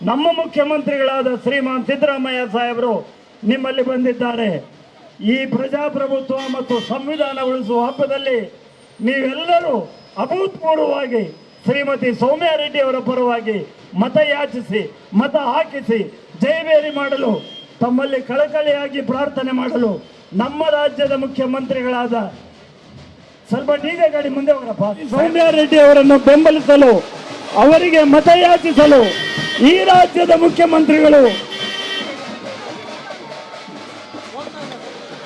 ನಮ್ಮ ಮುಖ್ಯಮಂತ್ರಿಗಳಾದ ಶ್ರೀಮಾನ್ ಸಿದ್ದರಾಮಯ್ಯ ಸಾಹೇಬರು ನಿಮ್ಮಲ್ಲಿ ಬಂದಿದ್ದಾರೆ. ಈ ಪ್ರಜಾಪ್ರಭುತ್ವ ಮತ್ತು ಸಂವಿಧಾನ ಉಳಿಸುವ ಹಬ್ಬದಲ್ಲಿ ನೀವೆಲ್ಲರೂ ಅಭೂತಪೂರ್ವವಾಗಿ ಶ್ರೀಮತಿ ಸೌಮ್ಯಾ ರೆಡ್ಡಿ ಅವರ ಪರವಾಗಿ ಮತ ಯಾಚಿಸಿ ಮತ ಹಾಕಿಸಿ ಜಯಬೇರಿ ಮಾಡಲು ತಮ್ಮಲ್ಲಿ ಕಳಕಳಿಯಾಗಿ ಪ್ರಾರ್ಥನೆ ಮಾಡಲು ನಮ್ಮ ರಾಜ್ಯದ ಮುಖ್ಯಮಂತ್ರಿಗಳಾದ ಸ್ವಲ್ಪ ಡಿಜೆ ಗಾಡಿ ಮುಂದೆ ಹೋಗಪ್ಪ, ಸೌಮ್ಯಾ ರೆಡ್ಡಿ ಅವರನ್ನು ಬೆಂಬಲಿಸಲು ಅವರಿಗೆ ಮತ ಯಾಚಿಸಲು ಈ ರಾಜ್ಯದ ಮುಖ್ಯಮಂತ್ರಿಗಳು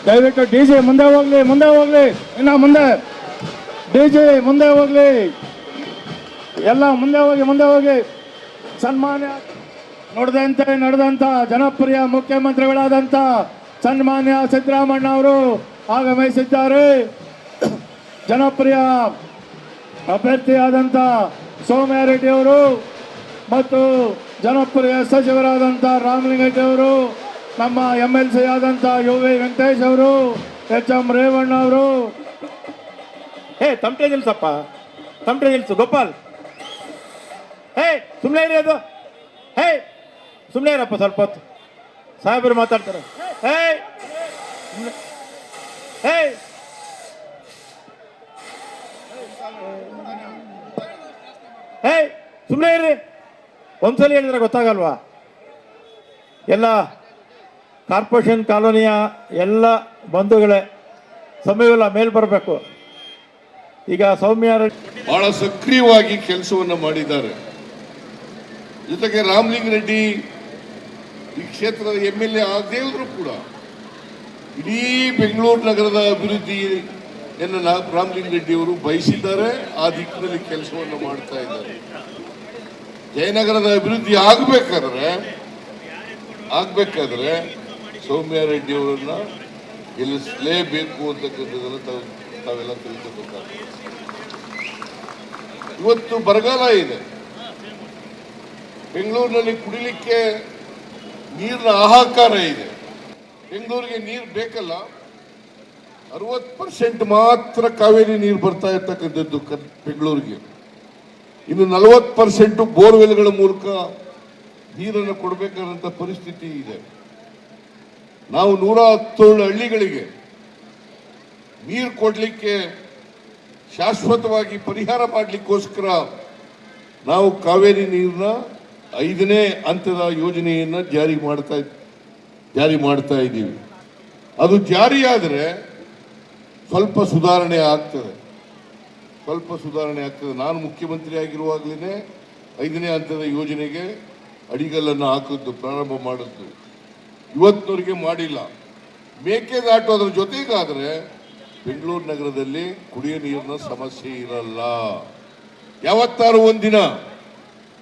ದಯವಿಟ್ಟು ಡಿಜೆ ಮುಂದೆ ಹೋಗ್ಲಿ, ಮುಂದೆ ಹೋಗ್ಲಿ, ಇನ್ನ ಮುಂದೆ ಡಿಜೆ ಮುಂದೆ ಹೋಗ್ಲಿ, ಎಲ್ಲ ಮುಂದೆ ಹೋಗಿ ಸನ್ಮಾನ್ಯ ನಡೆದಂತ ಜನಪ್ರಿಯ ಮುಖ್ಯಮಂತ್ರಿಗಳಾದಂತ ಸನ್ಮಾನ್ಯ ಸಿದ್ದರಾಮಣ್ಣ ಅವರು ಆಗಮಿಸಿದ್ದಾರೆ. ಜನಪ್ರಿಯ ಅಭ್ಯರ್ಥಿಯಾದಂಥ ಸೌಮ್ಯಾ ರೆಡ್ಡಿ ಅವರು ಮತ್ತು ಜನಪ್ರಿಯ ಸಚಿವರಾದಂಥ ರಾಮಲಿಂಗರೆಡ್ಡಿ ಅವರು, ನಮ್ಮ MLC ಆದಂಥ UV ವೆಂಕಟೇಶ್ ಅವರು, HM ರೇವಣ್ಣ ಅವರು. ತಮಟೆ ನಿಲ್ಸಪ್ಪ, ತಮಟೆ ನಿಲ್ಸು ಗೋಪಾಲ್. ಸುಮ್ಮನೆ ಇರಿ, ಅದು ಸುಮ್ಮನೆ ಇರಪ್ಪ ಸ್ವಲ್ಪ ಹೊತ್ತು, ಸಾಹೇಬರು ಮಾತಾಡ್ತಾರೆ. ಸುಮ್ಮನೆ ಇರ್ರಿ, ಒಂದ್ಸಲ ಹೇಳಿದ್ರೆ ಗೊತ್ತಾಗಲ್ವಾ? ಎಲ್ಲ ಕಾರ್ಪೊರೇಷನ್ ಕಾಲೋನಿಯ ಎಲ್ಲ ಬಂಧುಗಳೇ ಸಮಯವೆಲ್ಲ ಮೇಲ್ ಬರಬೇಕು. ಈಗ ಸೌಮ್ಯಾ ಬಹಳ ಸಕ್ರಿಯವಾಗಿ ಕೆಲಸವನ್ನು ಮಾಡಿದ್ದಾರೆ. ಜೊತೆಗೆ ರಾಮಲಿಂಗರೆಡ್ಡಿ ಈ ಕ್ಷೇತ್ರದ MLA ಆಗದೇ ಇದ್ರು ಕೂಡ ಇಡೀ ಬೆಂಗಳೂರು ನಗರದ ಅಭಿವೃದ್ಧಿಯನ್ನು ರಾಮಲಿಂಗರೆಡ್ಡಿ ಅವರು ಬಯಸಿದ್ದಾರೆ. ಆ ದಿಕ್ಕಿನಲ್ಲಿ ಕೆಲಸವನ್ನು ಮಾಡ್ತಾ ಇದ್ದಾರೆ. ಜಯನಗರದ ಅಭಿವೃದ್ಧಿ ಆಗ್ಬೇಕಾದ್ರೆ ಸೌಮ್ಯಾ ರೆಡ್ಡಿ ಅವರನ್ನ ಗೆಲ್ಲಿಸಲೇಬೇಕು ಅಂತಕ್ಕಂಥದ್ದನ್ನು ತಾವೆಲ್ಲ ತಿಳ್ಕೋಬೇಕಾಗ್ತದೆ. ಇವತ್ತು ಬರಗಾಲ ಇದೆ. ಬೆಂಗಳೂರಿನಲ್ಲಿ ಕುಡಿಲಿಕ್ಕೆ ನೀರಿನ ಹಾಹಾಕಾರ ಇದೆ. ಬೆಂಗಳೂರಿಗೆ ನೀರು ಬೇಕಲ್ಲ, 60% ಮಾತ್ರ ಕಾವೇರಿ ನೀರು ಬರ್ತಾ ಇರ್ತಕ್ಕಂಥದ್ದು ಬೆಂಗಳೂರಿಗೆ. ಇನ್ನು 40% ಬೋರ್ವೆಲ್ಗಳ ಮೂಲಕ ನೀರನ್ನು ಕೊಡಬೇಕಾದಂತ ಪರಿಸ್ಥಿತಿ ಇದೆ. ನಾವು 117 ಹಳ್ಳಿಗಳಿಗೆ ನೀರು ಕೊಡ್ಲಿಕ್ಕೆ ಶಾಶ್ವತವಾಗಿ ಪರಿಹಾರ ಮಾಡಲಿಕ್ಕೋಸ್ಕರ ನಾವು ಕಾವೇರಿ ನೀರಿನ 5ನೇ ಹಂತದ ಯೋಜನೆಯನ್ನ ಜಾರಿ ಮಾಡ್ತಾ ಇದ್ದೀವಿ. ಅದು ಜಾರಿಯಾದರೆ ಸ್ವಲ್ಪ ಸುಧಾರಣೆ ಆಗ್ತದೆ. ನಾನು ಮುಖ್ಯಮಂತ್ರಿ ಆಗಿರುವಾಗಲೇ 5ನೇ ಹಂತದ ಯೋಜನೆಗೆ ಅಡಿಗಲ್ಲನ್ನು ಹಾಕಿದ್ದು, ಪ್ರಾರಂಭ ಮಾಡಿದ್ದು. ಇವತ್ತಿನವರೆಗೆ ಮಾಡಿಲ್ಲ. ಮೇಕೆದಾಟು ಅದರ ಜೊತೆಗಾದರೆ ಬೆಂಗಳೂರು ನಗರದಲ್ಲಿ ಕುಡಿಯೋ ನೀರಿನ ಸಮಸ್ಯೆ ಇರಲ್ಲ. ಯಾವತ್ತಾರು ಒಂದಿನ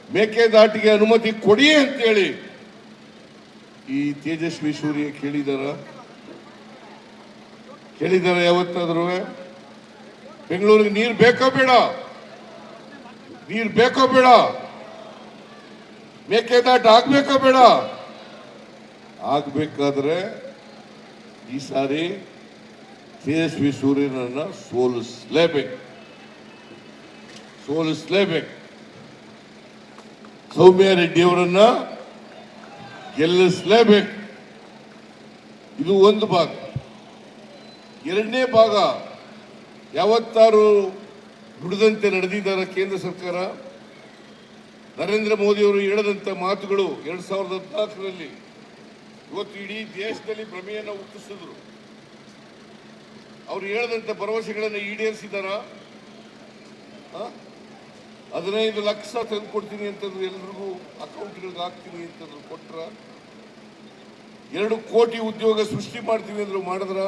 ಮೇಕೆದಾಟಿಗೆ ಅನುಮತಿ ಕೊಡಿ ಅಂತೇಳಿ ಈ ತೇಜಸ್ವಿ ಸೂರ್ಯ ಕೇಳಿದಾರ ಯಾವತ್ತಾದ್ರೂ? ಬೆಂಗಳೂರಿಗೆ ನೀರು ಬೇಕೋ ಬೇಡ? ಮೇಕೆದಾಟ ಆಗ್ಬೇಕೋ ಬೇಡ? ಆಗ್ಬೇಕಾದ್ರೆ ಈ ಸಾರಿ ತೇಜಸ್ವಿ ಸೂರ್ಯನನ್ನ ಸೋಲಿಸಲೇಬೇಕು. ಸೌಮ್ಯಾ ರೆಡ್ಡಿ ಅವರನ್ನ ಗೆಲ್ಲಿಸಲೇಬೇಕು. ಇದು ಒಂದು ಭಾಗ. ಎರಡನೇ ಭಾಗ, ಯಾವತ್ತಾರು ನುಡಿದಂತೆ ನಡೆದಿದ್ದಾರೆ ಕೇಂದ್ರ ಸರ್ಕಾರ. ನರೇಂದ್ರ ಮೋದಿ ಅವರು ಹೇಳದಂತ ಮಾತುಗಳು 2014ರಲ್ಲಿ ಇವತ್ತು ಇಡೀ ದೇಶದಲ್ಲಿ ಭ್ರಮೆಯನ್ನು ಹುಟ್ಟಿಸಿದ್ರು. ಅವ್ರು ಹೇಳದಂತ ಭರವಸೆಗಳನ್ನು ಈಡೇರಿಸಿದಾರ? 15 ಲಕ್ಷ ತಂದು ಕೊಡ್ತೀನಿ ಅಂತಂದ್ರು, ಎಲ್ರಿಗೂ ಅಕೌಂಟ್ಗಳಿಗೆ ಹಾಕ್ತೀನಿ ಅಂತಂದ್ರು, ಕೊಟ್ರ? 2 ಕೋಟಿ ಉದ್ಯೋಗ ಸೃಷ್ಟಿ ಮಾಡ್ತೀವಿ ಅಂದ್ರು, ಮಾಡಿದ್ರ?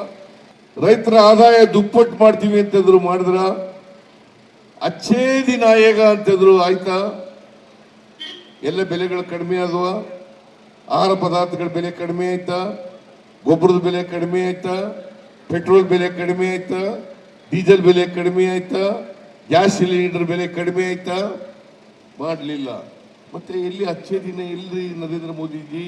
ರೈತರ ಆದಾಯ ದುಪ್ಪಟ್ಟು ಮಾಡ್ತೀವಿ ಅಂತಂದ್ರು, ಮಾಡಿದ್ರ? ಅಚ್ಚೇದಿ ನಾಯಕ ಅಂತಂದ್ರು, ಆಯ್ತಾ? ಎಲ್ಲ ಬೆಲೆಗಳು ಕಡಿಮೆ ಆದವ? ಆಹಾರ ಪದಾರ್ಥಗಳ ಬೆಲೆ ಕಡಿಮೆ ಆಯ್ತಾ? ಗೊಬ್ಬರದ ಬೆಲೆ ಕಡಿಮೆ ಆಯ್ತಾ? ಪೆಟ್ರೋಲ್ ಬೆಲೆ ಕಡಿಮೆ ಆಯ್ತಾ? ಡೀಸೆಲ್ ಬೆಲೆ ಕಡಿಮೆ ಆಯ್ತಾ? ಗ್ಯಾಸ್ ಸಿಲಿಂಡರ್ ಬೆಲೆ ಕಡಿಮೆ ಆಯ್ತಾ? ಮಾಡಲಿಲ್ಲ. ಮತ್ತೆ ಎಲ್ಲಿ ಅಚ್ಚೇ ದಿನ ಎಲ್ರಿ ನರೇಂದ್ರ ಮೋದಿಜಿ?